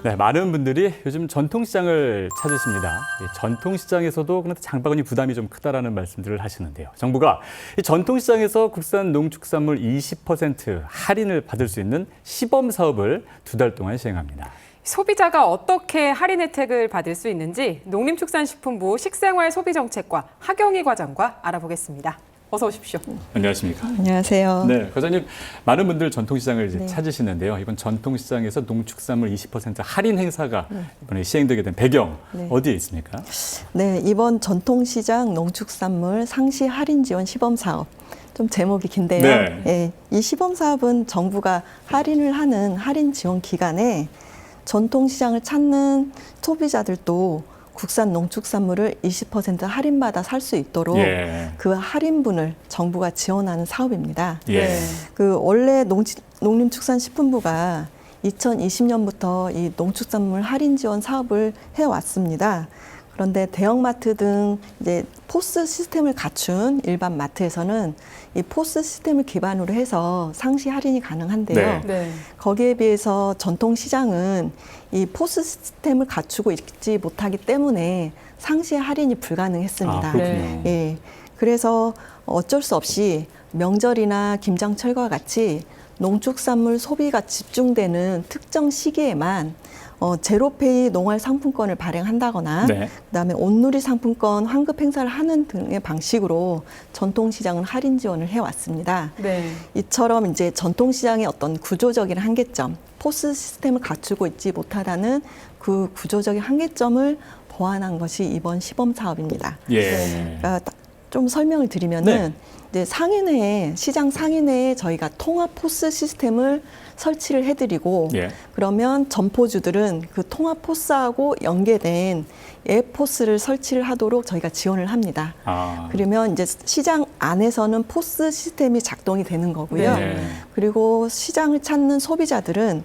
네, 많은 분들이 요즘 전통시장을 찾으십니다. 이 전통시장에서도 그런데 장바구니 부담이 좀 크다라는 말씀들을 하시는데요. 정부가 이 전통시장에서 국산 농축산물 20% 할인을 받을 수 있는 시범 사업을 2달 동안 시행합니다. 소비자가 어떻게 할인 혜택을 받을 수 있는지 농림축산식품부 식생활소비정책과 하경희 과장과 알아보겠습니다. 어서 오십시오. 안녕하십니까? 안녕하세요. 네, 과장님, 많은 분들 전통시장을 이제 네. 찾으시는데요. 이번 전통시장에서 농축산물 20% 할인 행사가 이번에 시행되게 된 배경 네. 어디에 있습니까? 네, 이번 전통시장 농축산물 상시 할인 지원 시범 사업. 좀 제목이 긴데요. 네. 예, 이 시범 사업은 정부가 할인을 하는 할인 지원 기간에 전통시장을 찾는 소비자들도 국산 농축산물을 20% 할인받아 살 수 있도록 예. 그 할인분을 정부가 지원하는 사업입니다. 예. 그 원래 농림축산식품부가 2020년부터 이 농축산물 할인 지원 사업을 해왔습니다. 그런데 대형마트 등 이제 포스 시스템을 갖춘 일반 마트에서는 이 포스 시스템을 기반으로 해서 상시 할인이 가능한데요. 네. 거기에 비해서 전통시장은 이 포스 시스템을 갖추고 있지 못하기 때문에 상시 할인이 불가능했습니다. 아, 그렇군요. 네. 예. 그래서 어쩔 수 없이 명절이나 김장철과 같이 농축산물 소비가 집중되는 특정 시기에만 제로페이 농활 상품권을 발행한다거나 네. 그다음에 온누리 상품권 환급 행사를 하는 등의 방식으로 전통시장은 할인 지원을 해왔습니다. 네. 이처럼 이제 전통시장의 어떤 구조적인 한계점, 포스 시스템을 갖추고 있지 못하다는 그 구조적인 한계점을 보완한 것이 이번 시범 사업입니다. 예. 그러니까 좀 설명을 드리면은 네. 이제 상인회에 시장 상인회에 저희가 통합 포스 시스템을 설치를 해드리고 예. 그러면 점포주들은 그 통합 포스하고 연계된 앱 포스를 설치를 하도록 저희가 지원을 합니다. 아. 그러면 이제 시장 안에서는 포스 시스템이 작동이 되는 거고요. 네. 그리고 시장을 찾는 소비자들은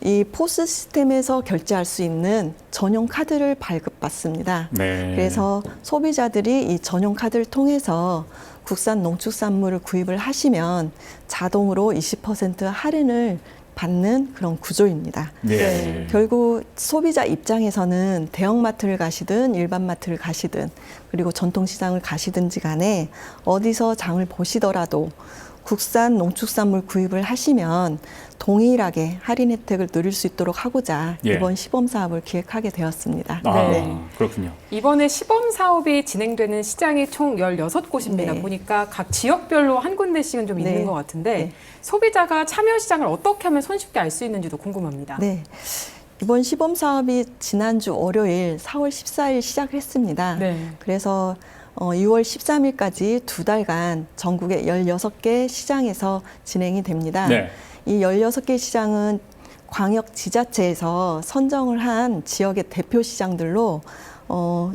이 포스 시스템에서 결제할 수 있는 전용 카드를 발급받습니다. 네. 그래서 소비자들이 이 전용 카드를 통해서 국산 농축산물을 구입을 하시면 자동으로 20% 할인을 받는 그런 구조입니다. 예. 결국 소비자 입장에서는 대형마트를 가시든 일반 마트를 가시든 그리고 전통시장을 가시든지 간에 어디서 장을 보시더라도 국산 농축산물 구입을 하시면 동일하게 할인 혜택을 누릴 수 있도록 하고자 예. 이번 시범 사업을 기획하게 되었습니다. 아, 네. 그렇군요. 이번에 시범 사업이 진행되는 시장이 총 16곳입니다. 네. 보니까 각 지역별로 한 군데씩은 좀 있는 네. 것 같은데 네. 소비자가 참여 시장을 어떻게 하면 손쉽게 알 수 있는지도 궁금합니다. 네. 이번 시범 사업이 지난주 월요일 4월 14일 시작했습니다. 네. 그래서 6월 13일까지 2달간 전국의 16개 시장에서 진행이 됩니다. 네. 이 16개 시장은 광역 지자체에서 선정을 한 지역의 대표 시장들로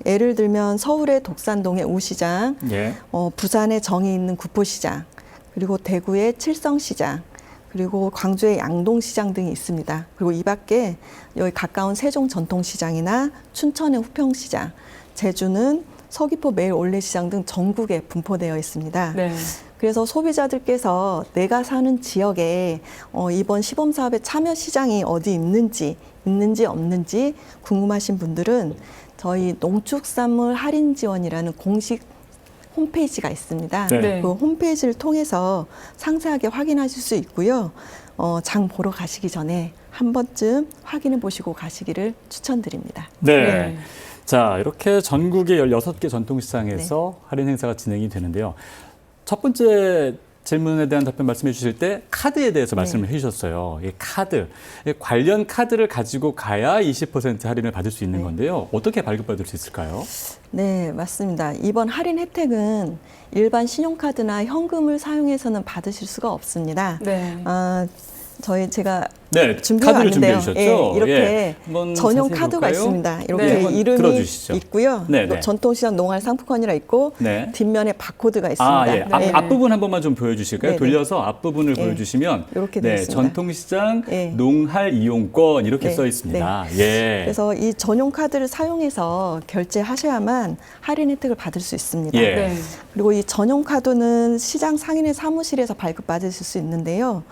예를 들면 서울의 독산동의 우시장, 예. 부산의 정이 있는 구포시장, 그리고 대구의 칠성시장, 그리고 광주의 양동시장 등이 있습니다. 그리고 이 밖에 여기 가까운 세종 전통시장이나 춘천의 후평시장, 제주는 서귀포 매일 올레시장 등 전국에 분포되어 있습니다. 네. 그래서 소비자들께서 내가 사는 지역에 이번 시범 사업에 참여 시장이 어디 있는지 없는지 궁금하신 분들은 저희 농축산물 할인 지원이라는 공식 홈페이지가 있습니다. 네. 그 홈페이지를 통해서 상세하게 확인하실 수 있고요. 장 보러 가시기 전에 한 번쯤 확인해 보시고 가시기를 추천드립니다. 네. 네. 자, 이렇게 전국의 16개 전통시장에서 할인 행사가 진행이 되는데요. 첫 번째 질문에 대한 답변 말씀해 주실 때 카드에 대해서 말씀을 해 주셨어요. 이 카드, 관련 카드를 가지고 가야 20% 할인을 받을 수 있는 건데요. 어떻게 발급받을 수 있을까요? 네, 맞습니다. 이번 할인 혜택은 일반 신용카드나 현금을 사용해서는 받으실 수가 없습니다. 네. 제가 네, 준비해 카드를 왔는데요. 준비해 주셨죠? 예, 이렇게 예, 한번 전용 자세히 카드가 볼까요? 있습니다. 이렇게 네, 한번 이름이 들어주시죠. 있고요. 네, 네. 전통시장 농활 상품권이라 있고 네. 뒷면에 바코드가 있습니다. 아, 예. 네. 앞부분 한 번만 좀 보여주실까요? 네, 네. 돌려서 앞부분을 예. 보여주시면 이렇게 되어 네, 있습니다. 전통시장 예. 농할 이용권 이렇게 네, 써 있습니다. 예. 그래서 이 전용 카드를 사용해서 결제하셔야만 할인 혜택을 받을 수 있습니다. 예. 네. 그리고 이 전용 카드는 시장 상인의 사무실에서 발급받으실 수 있는데요.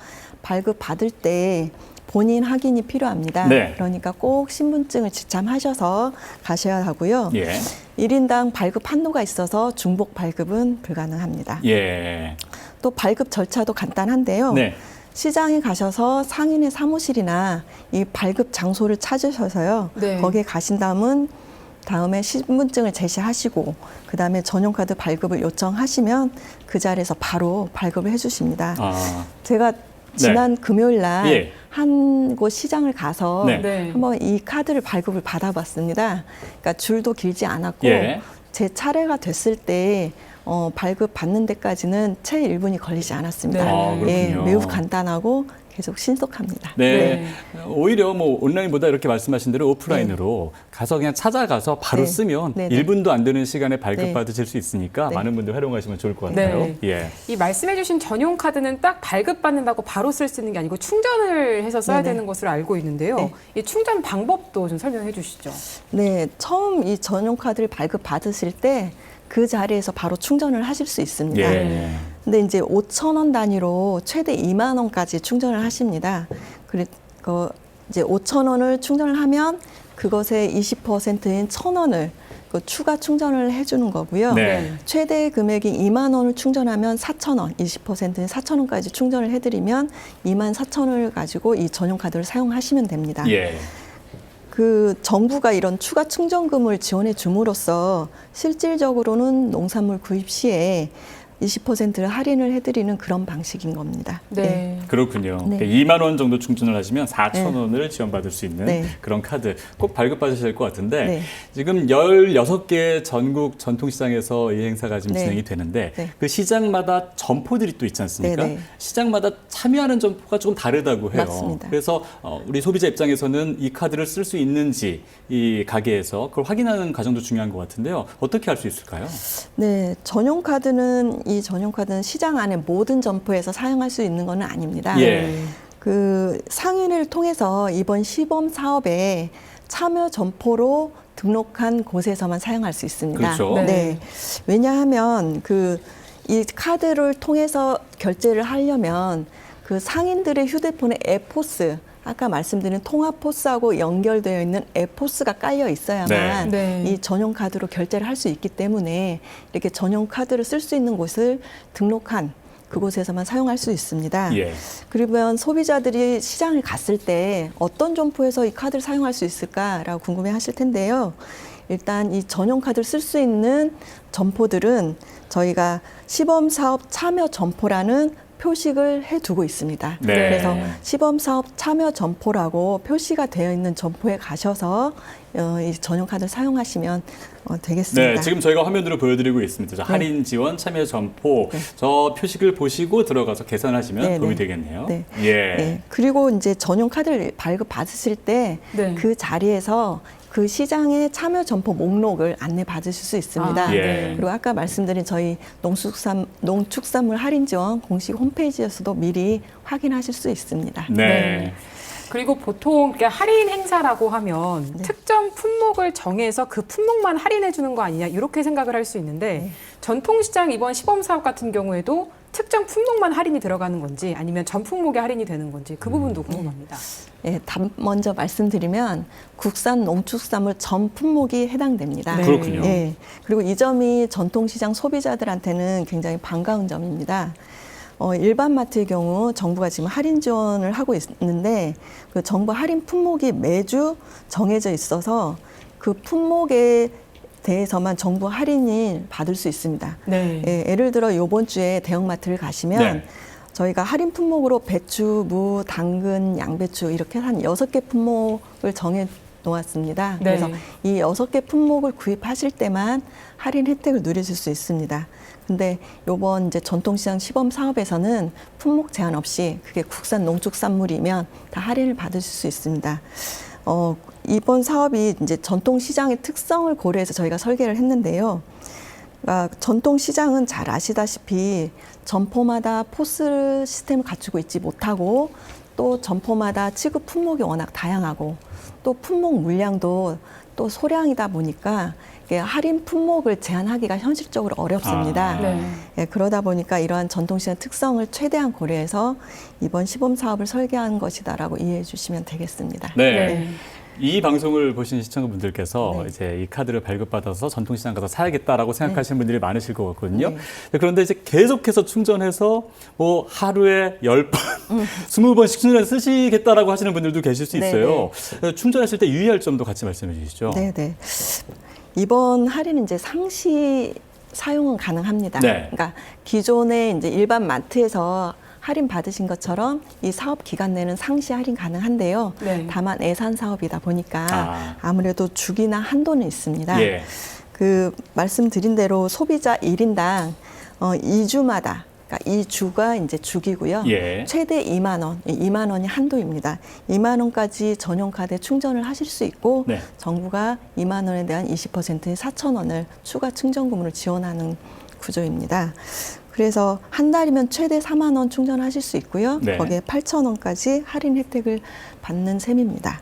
발급받을 때 본인 확인이 필요합니다. 네. 그러니까 꼭 신분증을 지참하셔서 가셔야 하고요. 예. 1인당 발급 한도가 있어서 중복 발급은 불가능합니다. 예. 또 발급 절차도 간단한데요. 네. 시장에 가셔서 상인의 사무실이나 이 발급 장소를 찾으셔서요. 네. 거기에 가신 다음에 신분증을 제시하시고 그다음에 전용카드 발급을 요청하시면 그 자리에서 바로 발급을 해주십니다. 아. 제가 지난 금요일 날 예. 한 곳 시장을 가서 네. 네. 한번 이 카드를 발급을 받아봤습니다. 그러니까 줄도 길지 않았고 예. 제 차례가 됐을 때 발급 받는 데까지는 채 1분이 걸리지 않았습니다. 네. 아, 예, 그렇군요. 매우 간단하고 계속 신속합니다. 네. 오히려 뭐 온라인보다 이렇게 말씀하신 대로 오프라인으로 가서 그냥 찾아가서 바로 네. 쓰면 네, 네. 1분도 안 되는 시간에 네. 발급받으실 수 있으니까 네. 많은 분들 활용하시면 좋을 것 같아요. 네. 예. 이 말씀해주신 전용 카드는 딱 발급받는다고 바로 쓸 수 있는 게 아니고 충전을 해서 써야 네네. 되는 것으로 알고 있는데요. 네. 이 충전 방법도 좀 설명해 주시죠. 네, 처음 이 전용 카드를 발급 받으실 때 그 자리에서 바로 충전을 하실 수 있습니다. 예. 근데 이제 5,000원 단위로 최대 2만 원까지 충전을 하십니다. 그리고 이제 5,000원을 충전을 하면 그것의 20%인 1,000원을 추가 충전을 해주는 거고요. 네. 최대 금액이 2만 원을 충전하면 4,000원, 20%인 4,000원까지 충전을 해드리면 2만 4,000원을 가지고 이 전용 카드를 사용하시면 됩니다. 예. 그 정부가 이런 추가 충전금을 지원해 줌으로써 실질적으로는 농산물 구입 시에 20%를 할인을 해드리는 그런 방식인 겁니다. 네. 그렇군요. 네. 그러니까 2만 원 정도 충전을 하시면 4,000원을 지원받을 수 있는 네. 그런 카드 꼭 발급받으셔야 될 것 같은데 네. 지금 16개 전국 전통시장에서 이 행사가 지금 네. 진행이 되는데 네. 그 시장마다 점포들이 또 있지 않습니까? 네, 네. 시장마다 참여하는 점포가 조금 다르다고 해요. 맞습니다. 그래서 우리 소비자 입장에서는 이 카드를 쓸 수 있는지 이 가게에서 그걸 확인하는 과정도 중요한 것 같은데요. 어떻게 할 수 있을까요? 네, 이 전용 카드는 시장 안에 모든 점포에서 사용할 수 있는 것은 아닙니다. 예. 그 상인을 통해서 이번 시범 사업에 참여 점포로 등록한 곳에서만 사용할 수 있습니다. 그렇죠. 네. 네. 왜냐하면 이 카드를 통해서 결제를 하려면 그 상인들의 휴대폰에 에포스, 아까 말씀드린 통화포스하고 연결되어 있는 에포스가 깔려 있어야만 네. 네. 이 전용 카드로 결제를 할 수 있기 때문에 이렇게 전용 카드를 쓸 수 있는 곳을 등록한 그곳에서만 사용할 수 있습니다. 예. 그러면 소비자들이 시장을 갔을 때 어떤 점포에서 이 카드를 사용할 수 있을까라고 궁금해 하실 텐데요. 일단 이 전용 카드를 쓸 수 있는 점포들은 저희가 시범사업 참여 점포라는 표식을 해두고 있습니다. 네. 그래서 시범사업 참여 점포라고 표시가 되어 있는 점포에 가셔서 이 전용 카드를 사용하시면 되겠습니다. 네, 지금 저희가 화면으로 보여드리고 있습니다. 저 할인 지원 참여 점포 저 표식을 보시고 들어가서 계산하시면 네, 도움이 네. 되겠네요. 네. 예. 네. 그리고 이제 전용 카드를 발급 받으실 때 네. 그 자리에서 그 시장의 참여 점포 목록을 안내 받으실 수 있습니다. 아, 예. 그리고 아까 말씀드린 저희 농축산물 할인 지원 공식 홈페이지에서도 미리 확인하실 수 있습니다. 네. 네. 그리고 보통 이렇게 할인 행사라고 하면 네. 특정 품목을 정해서 그 품목만 할인해 주는 거 아니냐 이렇게 생각을 할 수 있는데 네. 전통시장 이번 시범 사업 같은 경우에도 특정 품목만 할인이 들어가는 건지 아니면 전 품목에 할인이 되는 건지 그 부분도 궁금합니다. 예, 먼저 말씀드리면 국산 농축산물 전 품목이 해당됩니다. 네. 그렇군요. 예, 그리고 이 점이 전통시장 소비자들한테는 굉장히 반가운 점입니다. 일반 마트의 경우 정부가 지금 할인 지원을 하고 있는데 그 정부 할인 품목이 매주 정해져 있어서 그 품목에 대해서만 정부 할인을 받을 수 있습니다. 네. 예, 예를 들어 이번 주에 대형마트를 가시면 네. 저희가 할인 품목으로 배추, 무, 당근, 양배추 이렇게 한 6개 품목을 정해 놓았습니다. 네. 그래서 이 6개 품목을 구입하실 때만 할인 혜택을 누리실 수 있습니다. 근데 요번 이제 전통시장 시범 사업에서는 품목 제한 없이 그게 국산 농축산물이면 다 할인을 받으실 수 있습니다. 이번 사업이 이제 전통시장의 특성을 고려해서 저희가 설계를 했는데요. 그러니까 전통시장은 잘 아시다시피 점포마다 포스 시스템을 갖추고 있지 못하고 또 점포마다 취급 품목이 워낙 다양하고 또 품목 물량도 또 소량이다 보니까 할인 품목을 제한하기가 현실적으로 어렵습니다. 아. 네. 예, 그러다 보니까 이러한 전통시장 특성을 최대한 고려해서 이번 시범 사업을 설계한 것이다라고 이해해 주시면 되겠습니다. 네. 이 방송을 보신 시청자분들께서 네. 이제 이 카드를 발급받아서 전통시장 가서 사야겠다라고 생각하시는 분들이 많으실 것 같거든요. 네. 그런데 이제 계속해서 충전해서 뭐 하루에 10번, 20번씩 충전해서 쓰시겠다라고 하시는 분들도 계실 수 있어요. 충전하실 때 유의할 점도 같이 말씀해 주시죠. 네네. 이번 할인은 이제 상시 사용은 가능합니다. 네. 그러니까 기존에 이제 일반 마트에서 할인 받으신 것처럼 이 사업 기간 내는 상시 할인 가능한데요. 네. 다만 예산 사업이다 보니까 아무래도 주기나 한도는 있습니다. 예. 그 말씀드린 대로 소비자 1인당 2주마다 그러니까 2주가 이제 주기고요. 예. 최대 2만 원, 2만 원이 한도입니다. 2만 원까지 전용카드에 충전을 하실 수 있고 네. 정부가 2만 원에 대한 20%인 4천 원을 추가 충전금으로 지원하는 구조입니다. 그래서 한 달이면 최대 4만 원 충전하실 수 있고요. 네. 거기에 8천 원까지 할인 혜택을 받는 셈입니다.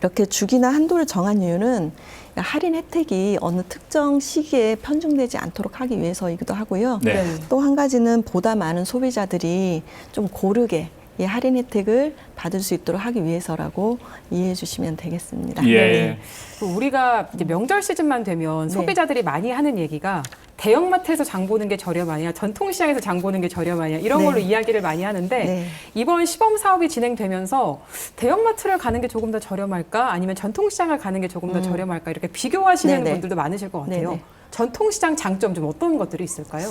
이렇게 주기나 한도를 정한 이유는 할인 혜택이 어느 특정 시기에 편중되지 않도록 하기 위해서이기도 하고요. 네. 또 한 가지는 보다 많은 소비자들이 좀 고르게 이 할인 혜택을 받을 수 있도록 하기 위해서라고 이해해 주시면 되겠습니다. 예. 우리가 이제 명절 시즌만 되면 네. 소비자들이 많이 하는 얘기가 대형마트에서 장 보는 게 저렴하냐, 전통시장에서 장 보는 게 저렴하냐 이런 네. 걸로 이야기를 많이 하는데 네. 이번 시범 사업이 진행되면서 대형마트를 가는 게 조금 더 저렴할까, 아니면 전통시장을 가는 게 조금 더 저렴할까 이렇게 비교하시는 네네. 분들도 많으실 것 같아요. 네네. 전통시장 장점 좀 어떤 것들이 있을까요?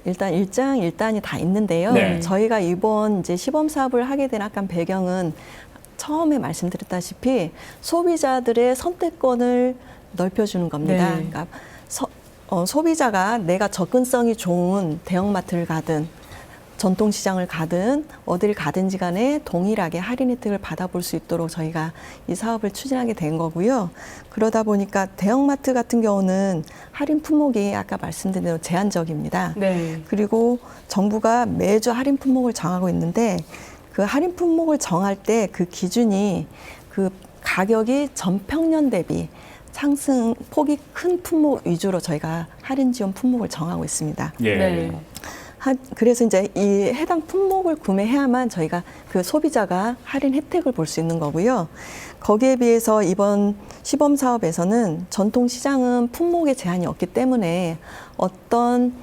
일단 일단이 다 있는데요. 네. 저희가 이번 이제 시범 사업을 하게 된 약간 배경은 처음에 말씀드렸다시피 소비자들의 선택권을 넓혀주는 겁니다. 네. 그러니까 소비자가 내가 접근성이 좋은 대형마트를 가든 전통시장을 가든 어딜 가든지 간에 동일하게 할인 혜택을 받아볼 수 있도록 저희가 이 사업을 추진하게 된 거고요. 그러다 보니까 대형마트 같은 경우는 할인 품목이 아까 말씀드린 대로 제한적입니다. 네. 그리고 정부가 매주 할인 품목을 정하고 있는데 그 할인 품목을 정할 때 그 기준이 그 가격이 전평년 대비 상승 폭이 큰 품목 위주로 저희가 할인 지원 품목을 정하고 있습니다. 예. 네. 그래서 이제 이 해당 품목을 구매해야만 저희가 그 소비자가 할인 혜택을 볼 수 있는 거고요. 거기에 비해서 이번 시범 사업에서는 전통시장은 품목에 제한이 없기 때문에 어떤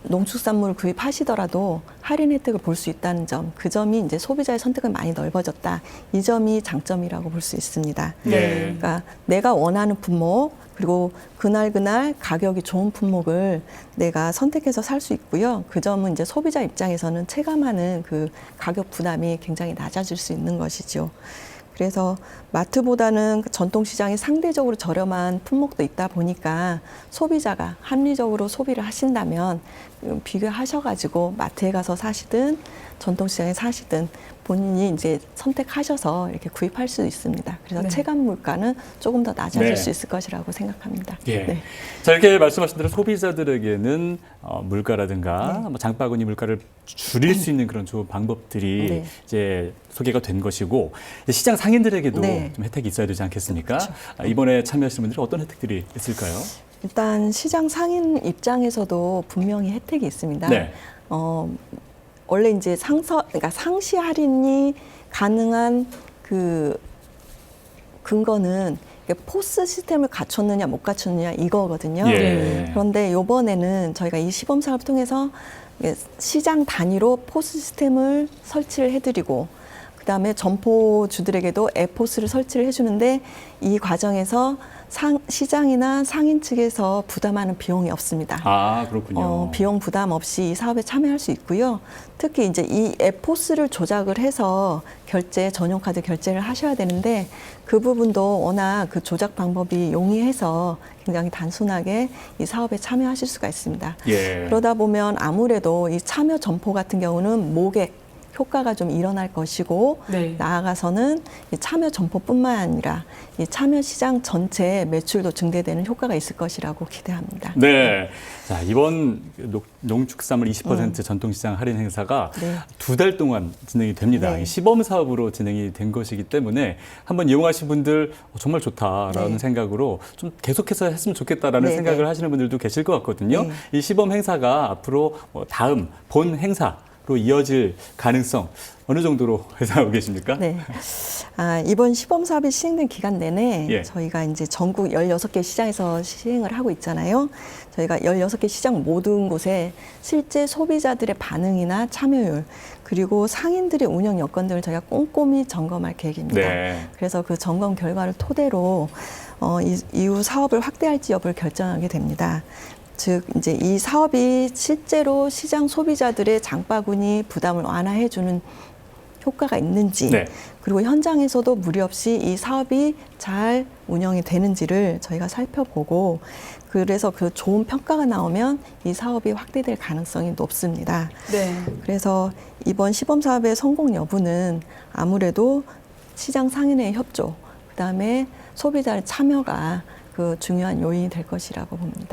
농축산물을 구입하시더라도 할인 혜택을 볼 수 있다는 점, 그 점이 이제 소비자의 선택은 많이 넓어졌다. 이 점이 장점이라고 볼 수 있습니다. 예. 그러니까 내가 원하는 품목, 그리고 그날 가격이 좋은 품목을 내가 선택해서 살 수 있고요. 그 점은 이제 소비자 입장에서는 체감하는 그 가격 부담이 굉장히 낮아질 수 있는 것이죠. 그래서 마트보다는 전통시장이 상대적으로 저렴한 품목도 있다 보니까 소비자가 합리적으로 소비를 하신다면 비교하셔가지고 마트에 가서 사시든 전통시장에 사시든 본인이 이제 선택하셔서 이렇게 구입할 수 있습니다. 그래서 네. 체감 물가는 조금 더 낮아질 네. 수 있을 것이라고 생각합니다. 예. 네. 자, 이렇게 말씀하신 대로 소비자들에게는 물가라든가 네. 뭐 장바구니 물가를 줄일 수 있는 그런 좋은 방법들이 네. 이제 소개가 된 것이고, 이제 시장 상인들에게도 네. 좀 혜택이 있어야 되지 않겠습니까? 이번에 참여하시는 분들은 어떤 혜택들이 있을까요? 일단 시장 상인 입장에서도 분명히 혜택이 있습니다. 네. 원래 이제 그러니까 상시 할인이 가능한 그 근거는 포스 시스템을 갖췄느냐 못 갖췄느냐 이거거든요. 예. 그런데 이번에는 저희가 이 시범 사업을 통해서 시장 단위로 포스 시스템을 설치를 해드리고 그다음에 점포주들에게도 에포스를 설치를 해주는데 이 과정에서 시장이나 상인 측에서 부담하는 비용이 없습니다. 아, 그렇군요. 비용 부담 없이 이 사업에 참여할 수 있고요. 특히 이제 이 에포스를 조작을 해서 전용카드 결제를 하셔야 되는데 그 부분도 워낙 그 조작 방법이 용이해서 굉장히 단순하게 이 사업에 참여하실 수가 있습니다. 예. 그러다 보면 아무래도 이 참여 점포 같은 경우는 모객 효과가 좀 일어날 것이고 네. 나아가서는 이 참여 점포뿐만 아니라 이 참여 시장 전체 매출도 증대되는 효과가 있을 것이라고 기대합니다. 네. 자, 이번 농축산물 20% 전통시장 할인 행사가 네. 2달 동안 진행이 됩니다. 네. 이 시범 사업으로 진행이 된 것이기 때문에 한번 이용하신 분들 정말 좋다라는 네. 생각으로 좀 계속해서 했으면 좋겠다라는 네, 생각을 네. 하시는 분들도 계실 것 같거든요. 네. 이 시범 행사가 앞으로 다음 본 행사로 이어질 가능성 어느 정도로 예상하고 계십니까? 네. 이번 시범 사업이 시행된 기간 내내 예. 저희가 이제 전국 16개 시장에서 시행을 하고 있잖아요. 저희가 16개 시장 모든 곳에 실제 소비자들의 반응이나 참여율 그리고 상인들의 운영 여건 등을 저희가 꼼꼼히 점검할 계획입니다. 네. 그래서 그 점검 결과를 토대로 이후 사업을 확대할지 여부를 결정하게 됩니다. 즉 이제 이 사업이 실제로 시장 소비자들의 장바구니 부담을 완화해주는 효과가 있는지 네. 그리고 현장에서도 무리 없이 이 사업이 잘 운영이 되는지를 저희가 살펴보고 그래서 그 좋은 평가가 나오면 이 사업이 확대될 가능성이 높습니다. 네. 그래서 이번 시범 사업의 성공 여부는 아무래도 시장 상인의 협조, 그다음에 소비자의 참여가 그 중요한 요인이 될 것이라고 봅니다.